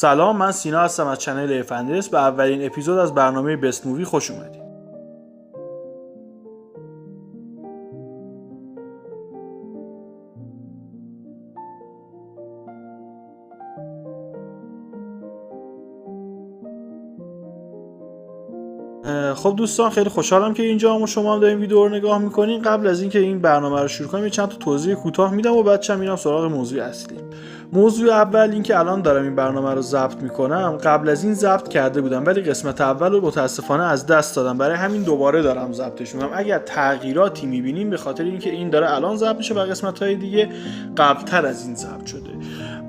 سلام، من سینا هستم از چنل افندرس. به اولین اپیزود از برنامه بست مووی خوش اومدید. خب دوستان، خیلی خوشحالم که اینجا هم شما هم دارین ویدیو رو نگاه میکنین. قبل از اینکه این برنامه رو شروع کنیم چند تا توضیح کوتاه میدم و بعد میرم سراغ موضوع اصلی. موضوع اول این که الان دارم این برنامه رو ضبط میکنم، قبل از این ضبط کرده بودم ولی قسمت اول رو متاسفانه از دست دادم، برای همین دوباره دارم ضبطش میکنم. اگر تغییراتی میبینیم به خاطر اینکه این داره الان ضبط میشه و قسمت‌های دیگه قبل‌تر از این ضبط شده.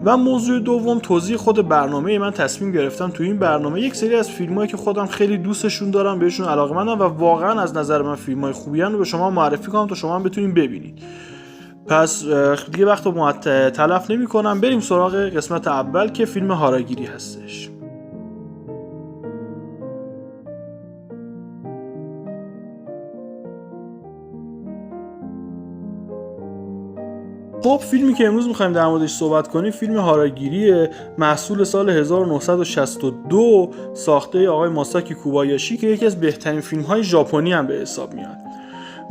و موضوع دوم توضیح خود برنامه. من تصمیم گرفتم تو این برنامه یک سری از فیلمایی که خودم خیلی دوستشون دارم، بهشون علاقه‌مندم و واقعا از نظر من فیلمای خوبی ان رو به شما معرفی کنم تا شما هم بتونین ببینید. پس دیگه وقت رو تلف نمی‌کنم، بریم سراغ قسمت اول که فیلم هاراگیری هستش. خب فیلمی که امروز می‌خوایم در موردش صحبت کنیم فیلم هاراگیری، محصول سال 1962، ساخته آقای ماساکی کوبایاشی که یکی از بهترین فیلم‌های ژاپنی هم به حساب میاد.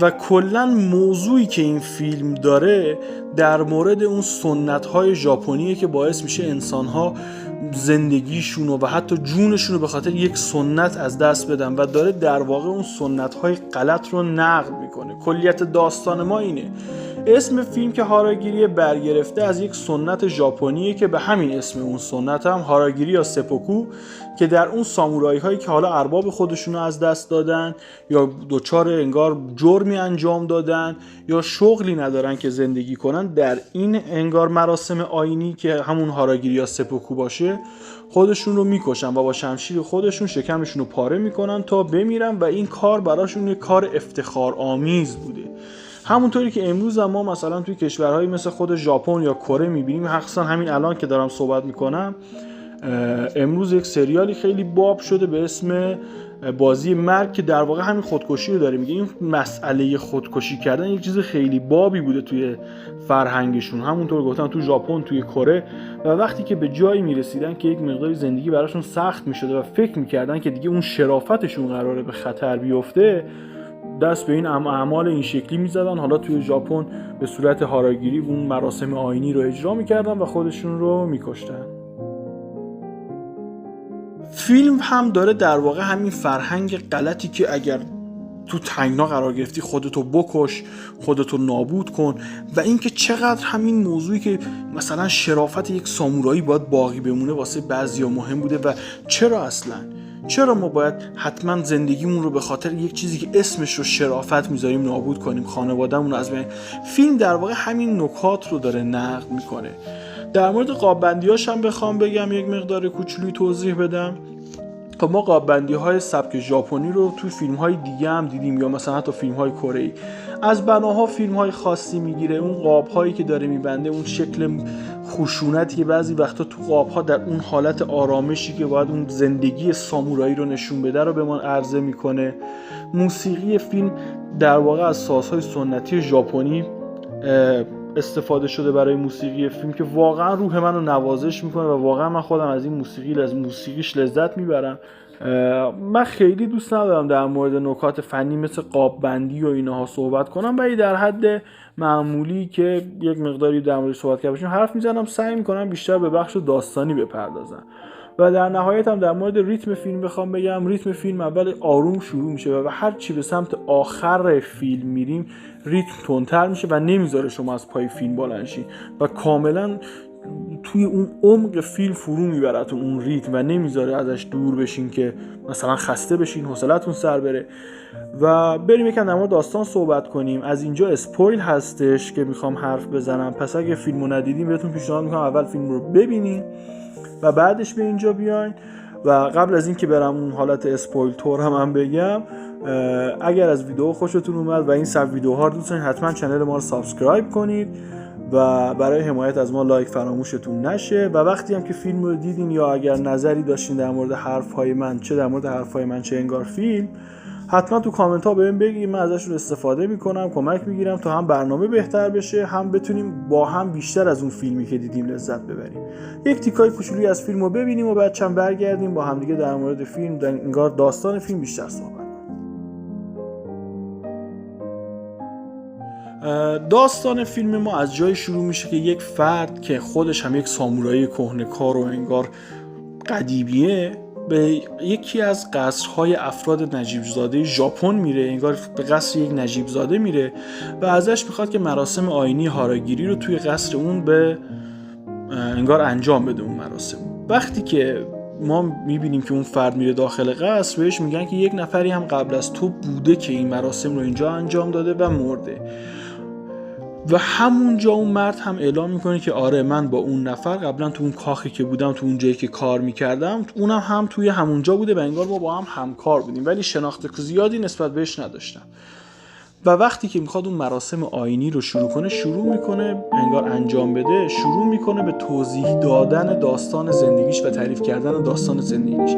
و کلا موضوعی که این فیلم داره در مورد اون سنت‌های ژاپنیه که باعث میشه انسان‌ها زندگیشون و حتی جونشون رو به خاطر یک سنت از دست بدن و داره در واقع اون سنت‌های غلط رو نقد میکنه. کلیت داستان ما اینه. اسم فیلم که هاراگیری برگرفته از یک سنت ژاپنیه که به همین اسم اون سنت هم هاراگیری یا سپوکو، که در اون سامورایی هایی که حالا ارباب خودشون رو از دست دادن یا دوچار انگار جرمی انجام دادن یا شغلی ندارن که زندگی کنن، در این انگار مراسم آیینی که همون هاراگیری یا سپوکو باشه خودشون رو میکشن و با شمشیر خودشون شکمشون رو پاره میکنن تا بمیرن و این کار براشون یک کار افتخار آمیز بوده. همونطوری که امروز ما مثلا توی کشورهایی مثل خود ژاپن یا کره میبینیم، مخصوصا همین الان که دارم صحبت میکنم امروز یک سریالی خیلی باب شده به اسم بازی مرگ که در واقع همین خودکشی رو داره میگه. این مسئله خودکشی کردن یک چیز خیلی بابی بوده توی فرهنگشون، همونطور گفتم تو ژاپن، توی کره. و وقتی که به جایی میرسیدن که یک مقداری زندگی براشون سخت میشده و فکر میکردن که دیگه اون شرافتشون قراره به خطر بیفته، دست به این اعمال این شکلی میزدن. حالا توی ژاپن به صورت هاراگیری اون مراسم آیینی رو اجرا میکردن و خودشون رو میکشتن. فیلم هم داره در واقع همین فرهنگ غلطی که اگر تو تنگنا قرار گرفتی خودتو بکش، خودتو نابود کن، و اینکه چقدر همین موضوعی که مثلا شرافت یک سامورایی باید باقی بمونه واسه بعضیا مهم بوده و چرا ما باید حتما زندگیمون رو به خاطر یک چیزی که اسمش رو شرافت میذاریم نابود کنیم، خانواده‌مون رو از بین. فیلم در واقع همین نکات رو داره نقد میکنه. در مورد قاب‌بندی‌هاش هم بخوام بگم، یک مقدار کوچولویی توضیح بدم. خب ما قاب‌بندی‌های سبک ژاپنی رو تو فیلم‌های دیگه هم دیدیم یا مثلا حتی فیلم‌های کره‌ای. از بناها فیلم‌های خاصی میگیره، اون قاب‌هایی که داره میبنده، اون شکل خشونتی که بعضی وقتا تو قاب‌ها در اون حالت آرامشی که باید اون زندگی سامورایی رو نشون بده رو به ما عرضه میکنه. موسیقی فیلم در واقع از سازهای سنتی ژاپنی استفاده شده برای موسیقی فیلم که واقعا روح من رو نوازش میکنه و واقعا من خودم از این موسیقیش لذت میبرم. من خیلی دوست ندارم در مورد نکات فنی مثل قاب بندی و اینها صحبت کنم، ولی در حد معمولی که یک مقداری در مورد صحبت کرده باشیم حرف میزنم. سعی میکنم بیشتر به بخش داستانی بپردازم. و در نهایت هم در مورد ریتم فیلم بخوام بگم، ریتم فیلم اول آروم شروع میشه و هر چی به سمت آخر فیلم میریم ریتم تندتر میشه و نمیذاره شما از پای فیلم بلند شین و کاملا توی اون عمق فیلم فرو میبرتون اون ریتم و نمیذاره ازش دور بشین که مثلا خسته بشین، حوصلتون سر بره. و بریم یکم در مورد داستان صحبت کنیم. از اینجا اسپویل هستش که میخوام حرف بزنم، پس اگه فیلمو ندیدین بهتون پیشنهاد میکنم اول فیلم رو ببینین و بعدش به اینجا بیاین. و قبل از این که برم اون حالت اسپویل تور هم بگم، اگر از ویدیو خوشتون اومد و این سب ویدیوها رو دوست دارین حتما کانال ما رو سابسکرایب کنید و برای حمایت از ما لایک فراموشتون نشه. و وقتی هم که فیلم رو دیدین یا اگر نظری داشتین در مورد حرفهای من، چه در مورد حرفهای من چه انگار فیلم، حتما تو کامنت ها بهم بگید، من ازشون استفاده میکنم، کمک میگیرم تا هم برنامه بهتر بشه، هم بتونیم با هم بیشتر از اون فیلمی که دیدیم لذت ببریم. یک تیکای کوچولویی از فیلم رو ببینیم و بعد چند برگردیم با هم دیگه در مورد فیلم، انگار داستان فیلم بیشتر صحبت کنیم. داستان فیلم ما از جای شروع میشه که یک فرد که خودش هم یک سامورایی کهنه‌کار و انگار قدیمیه به یکی از قصرهای افراد نجیب زاده ژاپن میره، انگار به قصر یک نجیب زاده میره و ازش میخواد که مراسم آیینی هاراگیری رو توی قصر اون به انگار انجام بده. اون مراسم وقتی که ما میبینیم که اون فرد میره داخل قصر، بهش میگن که یک نفری هم قبل از تو بوده که این مراسم رو اینجا انجام داده و مرده و همونجا اون مرد هم اعلام میکنه که آره من با اون نفر قبلا تو اون کاخی که بودم، تو اون جایی که کار میکردم، اونم هم توی همونجا بوده و انگار ما با هم همکار بودیم ولی شناخت زیادی نسبت بهش نداشتم. و وقتی که میخواد اون مراسم آیینی رو شروع میکنه انگار انجام بده، شروع میکنه به توضیح دادن داستان زندگیش و تعریف کردن داستان زندگیش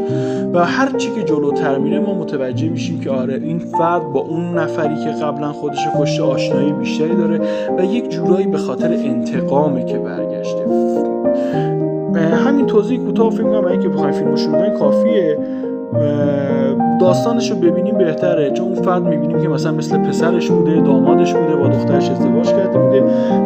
و هر چی که جلوتر میره ما متوجه میشیم که آره این فرد با اون نفری که قبلا خودش کشته آشنایی بیشتری داره و یک جورایی به خاطر انتقامه که برگشته. همین توضیح کوتاه فکر می‌کنم اگه بخوایم فیلمو شروع کنیم کافیه. داستانش رو ببینیم بهتره، چون اون فرد میبینیم که مثلا مثل پسرش بوده، دامادش بوده، با دخترش ازدواج کرده بوده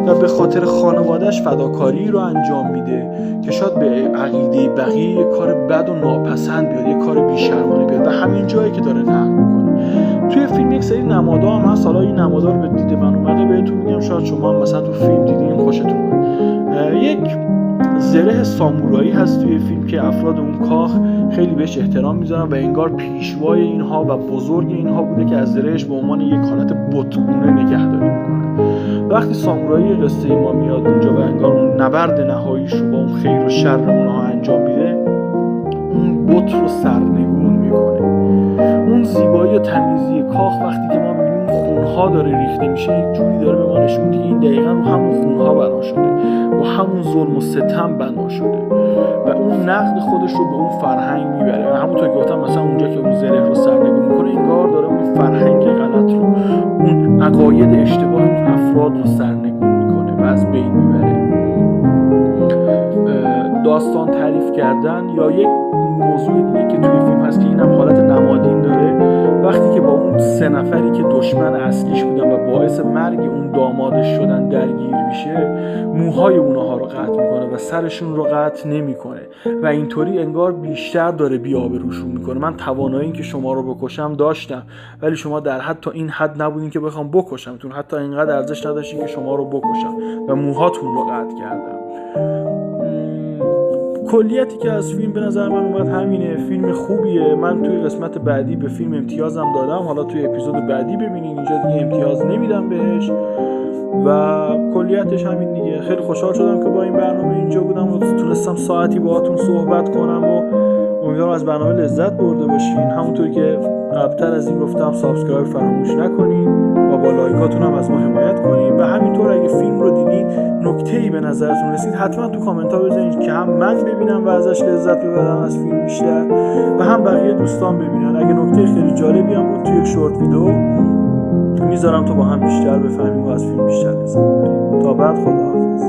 و به خاطر خانوادهش فداکاری رو انجام میده که شاید به عقیده بقیه یک کار بد و ناپسند بیاد، یک کار بیشرمانه بیاد و همین جایی که داره نقل میکنه. توی فیلم یک سری نمادا هم هست، حالا این نمادا رو به دید من اومده بهتون میگم، شاید شما هم مثلا تو فیلم دیدین خوشتون اومد. یک زره سامورایی هست توی فیلم که افراد اون کاخ خیلی بهش احترام میذارن و انگار پیشوای اینها و بزرگ اینها بوده که از زرهش به عنوان یک حالت بتگونه نگهداری میکنه. وقتی سامورایی قصه ما میاد اونجا و انگار اون نبرد نهاییش رو با اون خیر و شر اونها انجام میده، اون بت رو سرنگون میکنه. اون زیبایی و تمیزی کاخ وقتی که ما میبینیم خونها داره ریخته میشه، یک جوری داره به ما نشون میده که این دقیقاً رو همون خونها بنا شده، با همون ظلم و ستم بنا شده و اون نقد خودش رو به اون فرهنگ میبره و همونطور که گفتم مثلا اونجا که اون زره رو سرنگون میکنه انگار داره اون فرهنگ غلط رو، اون عقاید اشتباه اون افراد رو سرنگون میکنه و از بین میبره. داستان تعریف کردن یا یک موضوع دیگه که توی فیلم هست که اینم حالت نمادین داره، وقتی که با اون سه نفری که دشمن اصلیش بودن و باعث مرگ اون دامادش شدن درگیر میشه، موهای اونها رو قطع میکنه و سرشون رو قطع نمیکنه و اینطوری انگار بیشتر داره بی‌آبروشون میکنه. من توانایی این که شما رو بکشم داشتم ولی شما در حد این حد نبودین که بخوام بکشمتون، حتی اینقدر ارزش نداشتین که شما رو بکشم و موهاتون رو قطع کردم. کلیتی که از فیلم به نظر من اومد همینه. فیلم خوبیه. من توی قسمت بعدی به فیلم امتیازم دادم، حالا توی اپیزود بعدی ببینین، اینجا دیگه امتیاز نمیدم بهش و کلیتش همین دیگه. خیلی خوشحال شدم که با این برنامه اینجا بودم و تونستم ساعتی باهاتون صحبت کنم و امیدوارم از برنامه لذت برده باشین. همونطور که قبلتر از این گفتم سابسکرایب فراموش نکنین و با لایکاتون هم از ما حمایت کنین و همینطور اگه فیلم رو دیدین نکته‌ای به نظرتون رسید حتما تو کامنت ها بذارین که هم من ببینم و ازش لذت ببرم از فیلم بیشتر و هم بقیه دوستان ببینن. اگه نکته خیلی جالبی هم بود توی یک شورت ویدیو میذارم تا با هم بیشتر بفهمیم و از فیلم بیشتر لذت ببریم. تا بعد، خداحافظ.